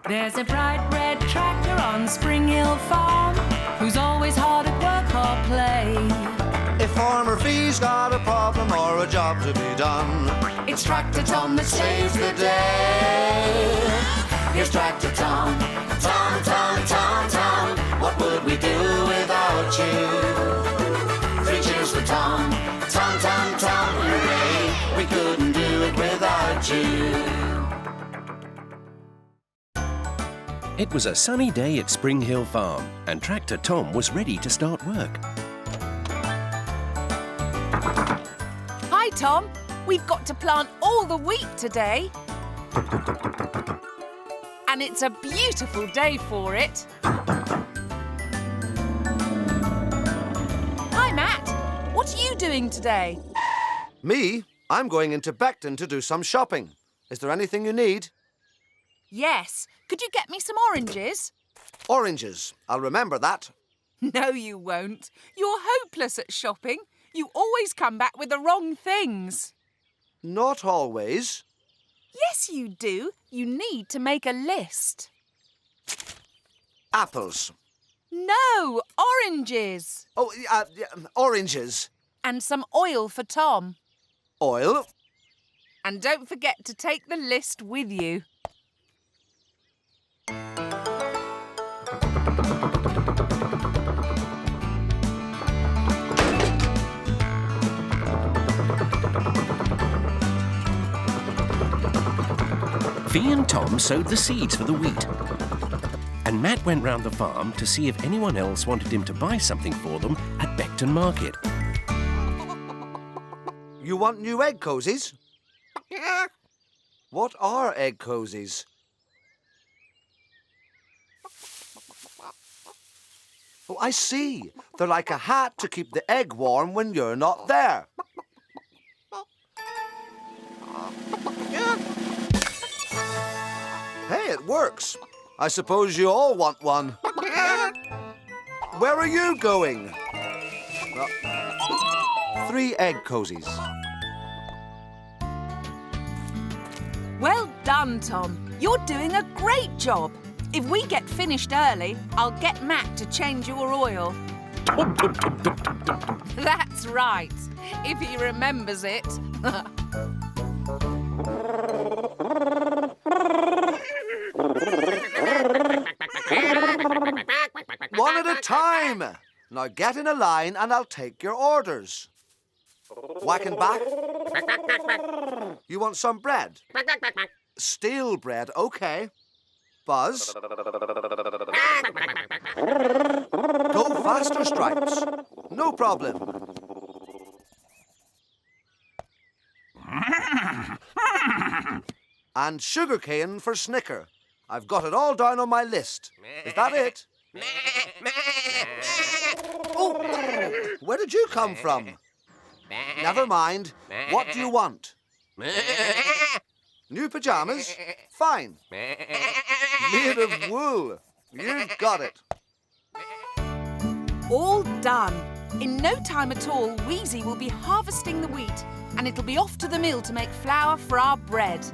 There's a bright red tractor on Springhill Farm who's always hard at work or play. If Farmer Fee's got a problem or a job to be done, It's Tractor Tom that saves the day. here's Tractor Tom. Tom, Tom, Tom, Tom, what would we do without you? 3 cheers for Tom. Tom, Tom, Tom, hooray, we couldn't do it without you. It was a sunny day at Springhill Farm, and Tractor Tom was ready to start work. Hi, Tom. We've got to plant all the wheat today. And it's a beautiful day for it. Hi, Matt. What are you doing today? Me? I'm going into Beckton to do some shopping. Is there anything you need? Yes. Could you get me some oranges? Oranges. I'll remember that. No, you won't. You're hopeless at shopping. You always come back with the wrong things. Not always. Yes, you do. You need to make a list. Apples. No, oranges. Oh, oranges. And some oil for Tom. Oil. And don't forget to take the list with you. Fee and Tom sowed the seeds for the wheat. And Matt went round the farm to see if anyone else wanted him to buy something for them at Beckton Market. You want new egg cozies? What are egg cozies? Oh, I see. They're like a hat to keep the egg warm when you're not there. Hey, it works. I suppose you all want one. Where are you going? 3 egg cozies. Well done, Tom. You're doing a great job. If we get finished early, I'll get Matt to change your oil. That's right, if he remembers it. One at a time. Now get in a line and I'll take your orders. Whack and back. You want some bread? Stale bread, okay. Buzz. Go faster, Stripes. No problem. And sugarcane for Snicker. I've got it all down on my list. Is that it? Oh, where did you come from? Never mind. What do you want? New pajamas? Fine. Made of wool. You've got it. All done. In no time at all, Wheezy will be harvesting the wheat and it'll be off to the mill to make flour for our bread.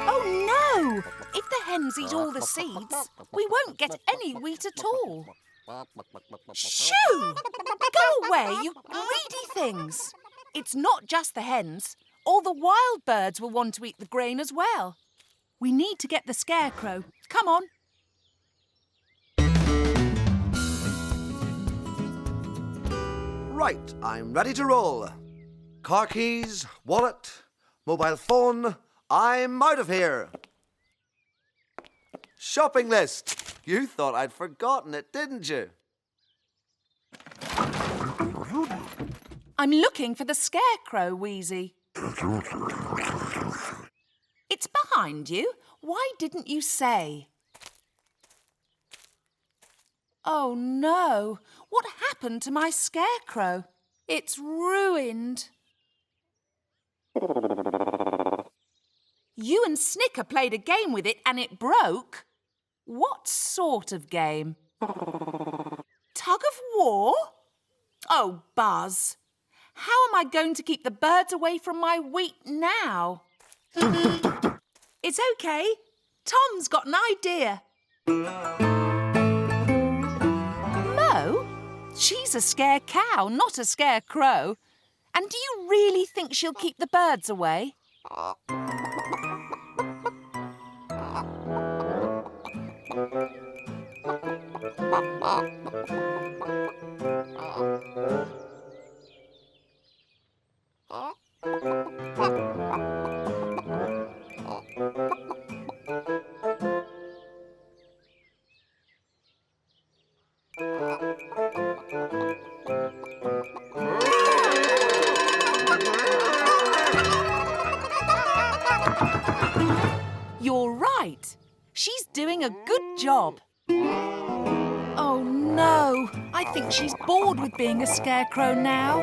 Oh no! If the hens eat all the seeds, we won't get any wheat at all. Shoo! Go away, you greedy things! It's not just the hens. All the wild birds will want to eat the grain as well. We need to get the Scarecrow. Come on. Right, I'm ready to roll. Car keys, wallet, mobile phone. I'm out of here. Shopping list. You thought I'd forgotten it, didn't you? I'm looking for the Scarecrow, Wheezy. It's behind you. Why didn't you say? Oh, no. What happened to my Scarecrow? It's ruined. You and Snicker played a game with it and it broke? What sort of game? Tug of war? Oh, Buzz. How am I going to keep the birds away from my wheat now? It's okay. Tom's got an idea. Mo? She's a scare cow, not a scarecrow. And do you really think she'll keep the birds away? You're right. She's doing a good job. Oh, no. I think she's bored with being a scarecrow now.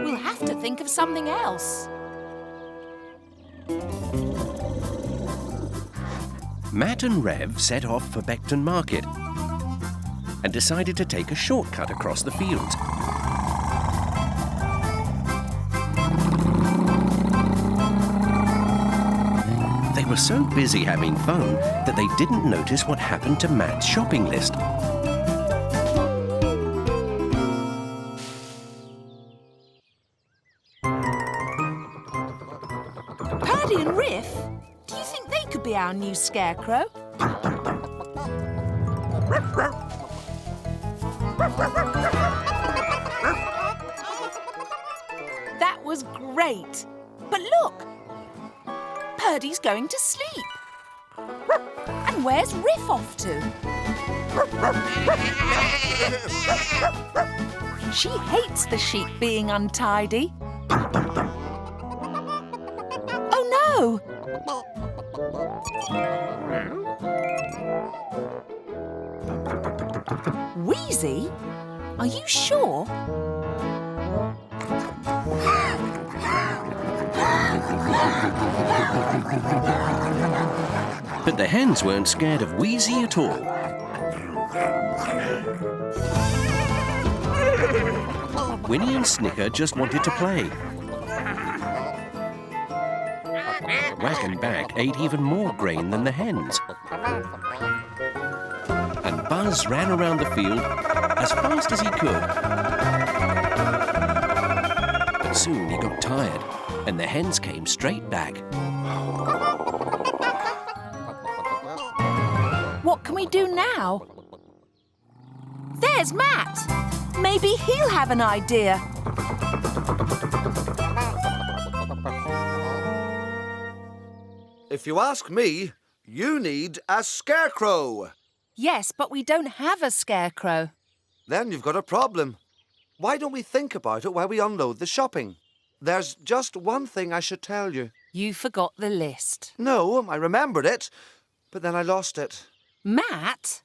We'll have to think of something else. Matt and Rev set off for Beckton Market and decided to take a shortcut across the fields. They were so busy having fun that they didn't notice what happened to Matt's shopping list. Paddy and Riff, do you think they could be our new scarecrow? That was great. But look, Purdy's going to sleep. And where's Riff off to? She hates the sheep being untidy. Oh no! Wheezy? Are you sure? But the hens weren't scared of Wheezy at all. Winnie and Snicker just wanted to play. Whack and Back ate even more grain than the hens. And Buzz ran around the field as fast as he could. But soon he got tired, and the hens came straight back. What can we do now? There's Matt. Maybe he'll have an idea. If you ask me, you need a scarecrow. Yes, but we don't have a scarecrow. Then you've got a problem. Why don't we think about it while we unload the shopping? There's just one thing I should tell you. You forgot the list. No, I remembered it, but then I lost it. Matt?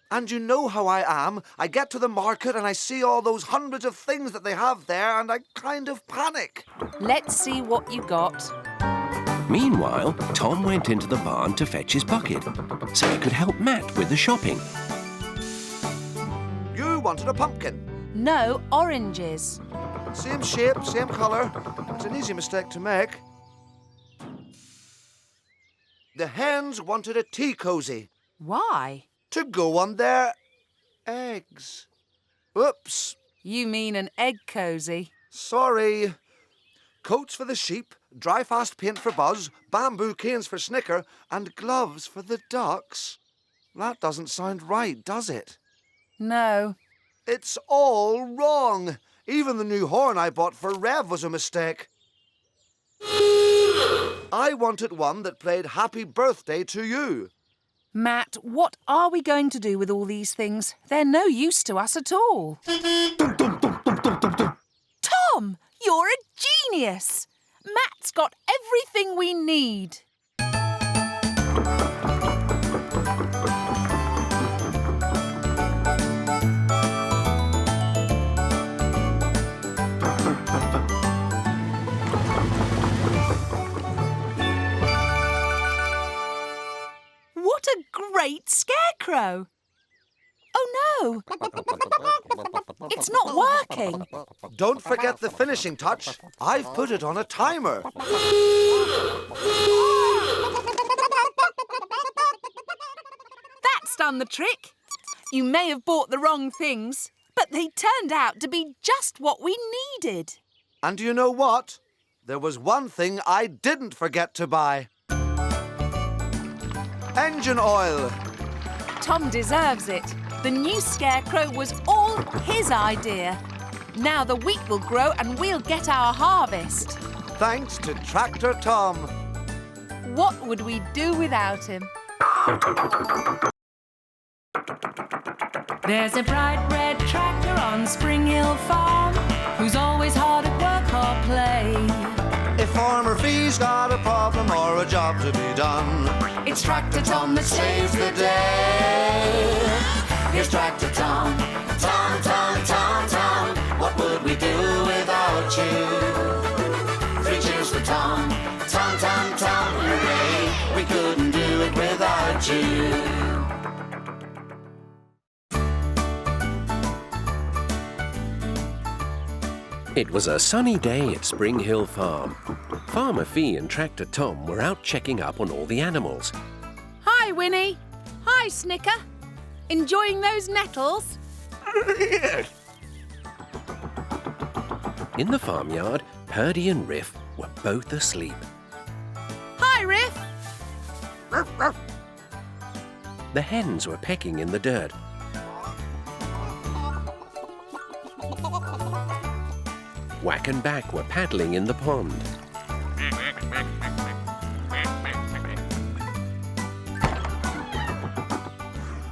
And you know how I am. I get to the market and I see all those hundreds of things that they have there and I kind of panic. Let's see what you got. Meanwhile, Tom went into the barn to fetch his bucket so he could help Matt with the shopping. You wanted a pumpkin. No oranges. Same shape, same colour. It's an easy mistake to make. The hens wanted a tea cosy. Why? To go on their eggs. Oops. You mean an egg cosy? Sorry. Coats for the sheep, dry fast paint for Buzz, bamboo canes for Snicker, and gloves for the ducks. That doesn't sound right, does it? No. It's all wrong. Even the new horn I bought for Rev was a mistake. I wanted one that played Happy Birthday to You. Matt, what are we going to do with all these things? They're no use to us at all. Tom, you're a genius. Matt's got everything we need. What a great scarecrow! Oh no! It's not working. Don't forget the finishing touch. I've put it on a timer. That's done the trick. You may have bought the wrong things, but they turned out to be just what we needed. And do you know what? There was one thing I didn't forget to buy. Engine oil. Tom deserves it. The new Scarecrow was all his idea. Now the wheat will grow and we'll get our harvest. Thanks to Tractor Tom. What would we do without him? There's a bright red tractor on Springhill Farm who's always hard at work or play. If Farmer Fee's got a problem or a job to be done, It's Tractor Tom that saves the day. Here's Tractor Tom. Tom, Tom, Tom, Tom. What would we do without you? 3 cheers for Tom. Tom, Tom, Tom, hooray. We couldn't do it without you. It was a sunny day at Springhill Farm. Farmer Fee and Tractor Tom were out checking up on all the animals. Hi, Winnie. Hi, Snicker. Enjoying those nettles? In the farmyard, Purdy and Riff were both asleep. Hi, Riff. The hens were pecking in the dirt. Whack and Back were paddling in the pond.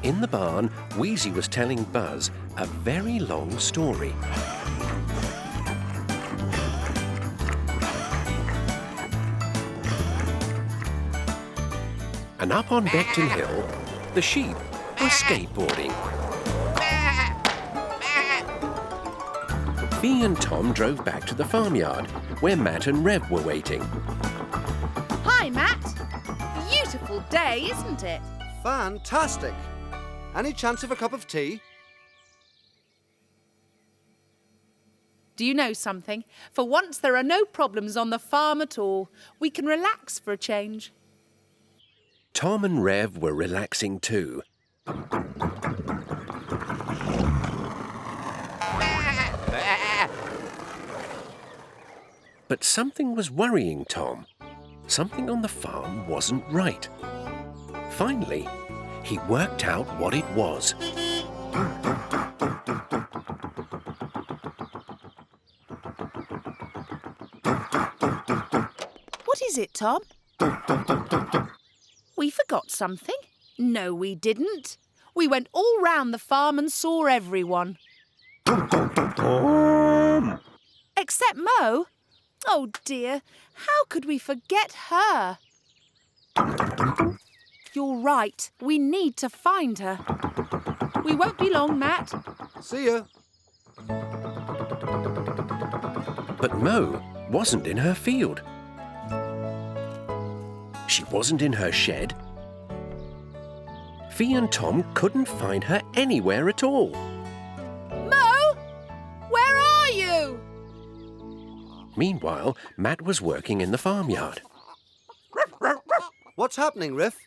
In the barn, Wheezy was telling Buzz a very long story. And up on Beckton Hill, the sheep were skateboarding. Fee and Tom drove back to the farmyard, where Matt and Rev were waiting. Hi, Matt. Beautiful day, isn't it? fantastic. Any chance of a cup of tea? Do you know something? For once there are no problems on the farm at all. We can relax for a change. Tom and Rev were relaxing too. But something was worrying Tom. Something on the farm wasn't right. Finally, he worked out what it was. What is it, Tom? We forgot something? No, we didn't. We went all round the farm and saw everyone. Except Mo. Oh dear, how could we forget her? You're right, we need to find her. We won't be long, Matt. See ya. But Mo wasn't in her field. She wasn't in her shed. Fee and Tom couldn't find her anywhere at all. Mo, where are you? Meanwhile, Matt was working in the farmyard. What's happening, Riff?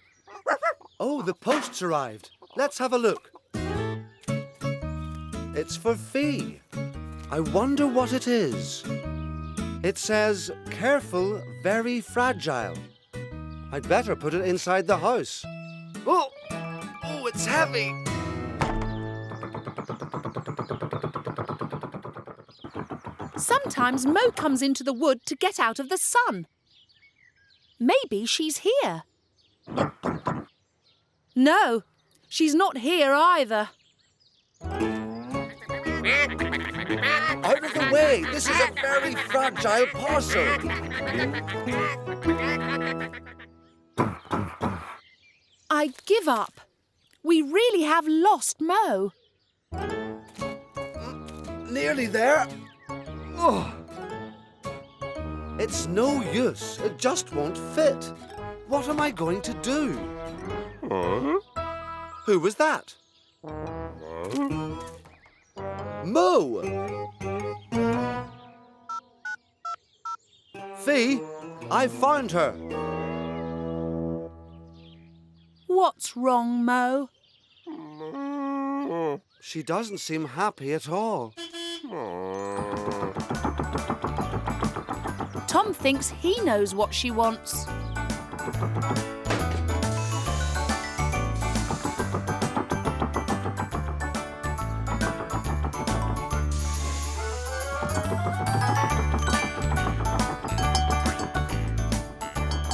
Oh, the post's arrived. Let's have a look. It's for Fee. I wonder what it is. It says, careful, very fragile. I'd better put it inside the house. Oh, it's heavy. Sometimes Mo comes into the wood to get out of the sun. Maybe she's here. No, she's not here either. Out of the way! This is a very fragile parcel. I give up. We really have lost Mo. Nearly there. Oh. It's no use. It just won't fit. What am I going to do? Who was that? Moo! Fee, I found her. What's wrong, Mo? She doesn't seem happy at all. Tom thinks he knows what she wants.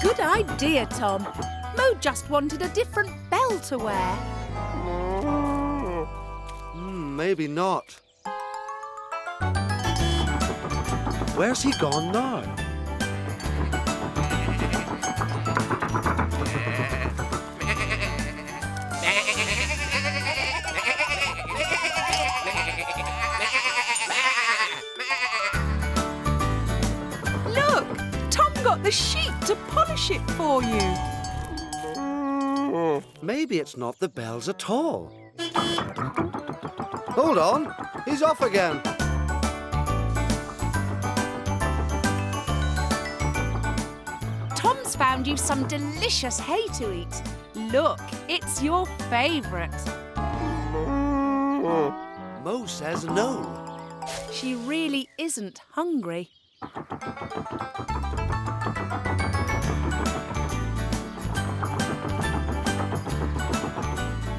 Good idea, Tom. Mo just wanted a different bell to wear. Maybe not. Where's he gone now? Look! Tom got the sheet to polish it for you. Maybe it's not the bells at all. Hold on, he's off again. Tom's found you some delicious hay to eat. Look, it's your favourite. Mo says no. She really isn't hungry.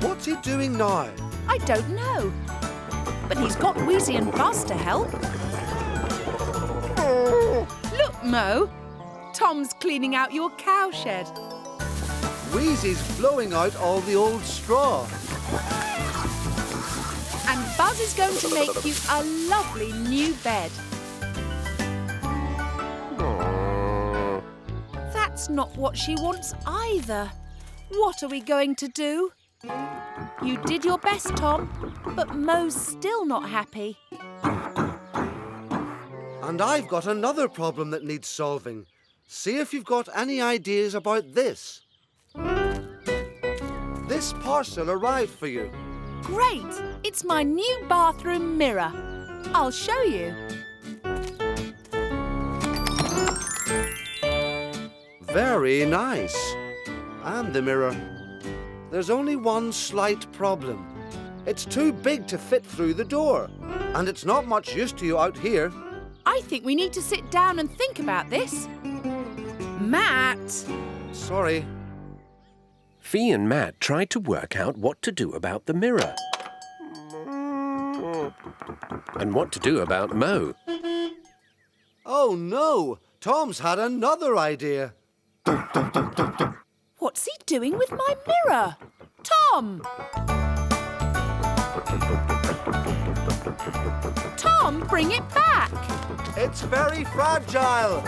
What's he doing now? I don't know. But he's got Wheezy and Buzz to help. Look, Mo. Tom's cleaning out your cowshed. Wheezy's blowing out all the old straw. And Buzz is going to make you a lovely new bed. That's not what she wants either. What are we going to do? You did your best, Tom, but Mo's still not happy. And I've got another problem that needs solving. See if you've got any ideas about this. This parcel arrived for you. Great! It's my new bathroom mirror. I'll show you. Very nice. And the mirror. There's only one slight problem. It's too big to fit through the door. And it's not much use to you out here. I think we need to sit down and think about this. Matt! Sorry. Fee and Matt tried to work out what to do about the mirror. And what to do about Mo. Oh no! Tom's had another idea. What's he doing with my mirror? Tom! Tom, bring it back! It's very fragile.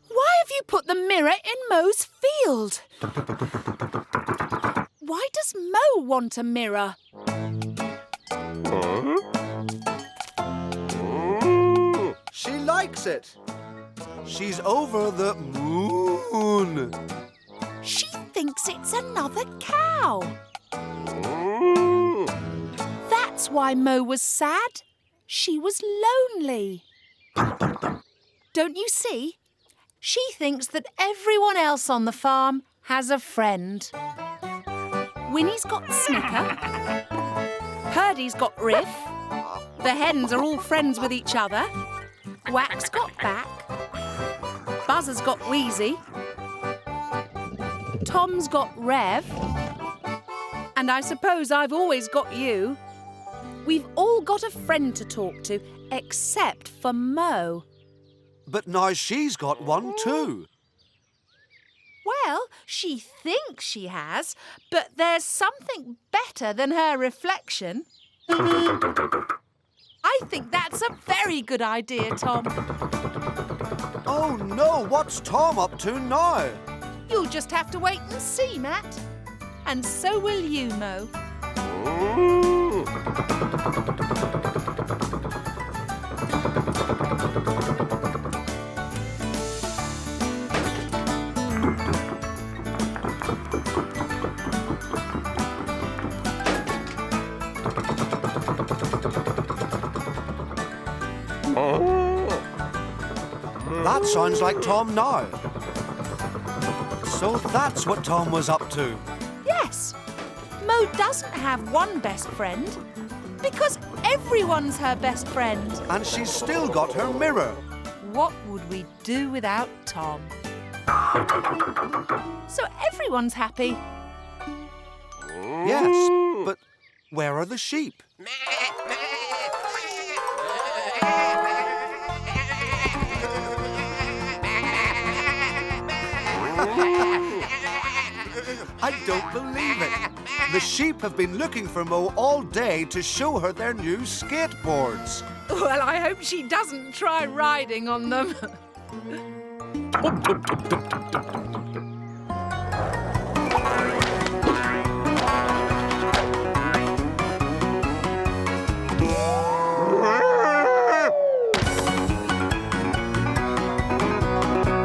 Why have you put the mirror in Mo's field? Why does Mo want a mirror? She likes it. She's over the moon. She thinks it's another cow. That's why Mo was sad. She was lonely. Don't you see? She thinks that everyone else on the farm has a friend. Winnie's got Snicker. Purdy's got Riff. The hens are all friends with each other. Wax got Back. Buzzer's got Wheezy. Tom's got Rev. And I suppose I've always got you. We've all got a friend to talk to, except for Mo. But now she's got one too. Well, she thinks she has, but there's something better than her reflection. I think that's a very good idea, Tom. Oh no, what's Tom up to now? You'll just have to wait and see, Matt. And so will you, Mo. That sounds like Tom now. So that's what Tom was up to. Yes. Mo doesn't have one best friend because everyone's her best friend. And she's still got her mirror. What would we do without Tom? So everyone's happy. Yes, but where are the sheep? I don't believe it. The sheep have been looking for Mo all day to show her their new skateboards. Well, I hope she doesn't try riding on them. Tum, tum, tum, tum, tum, tum.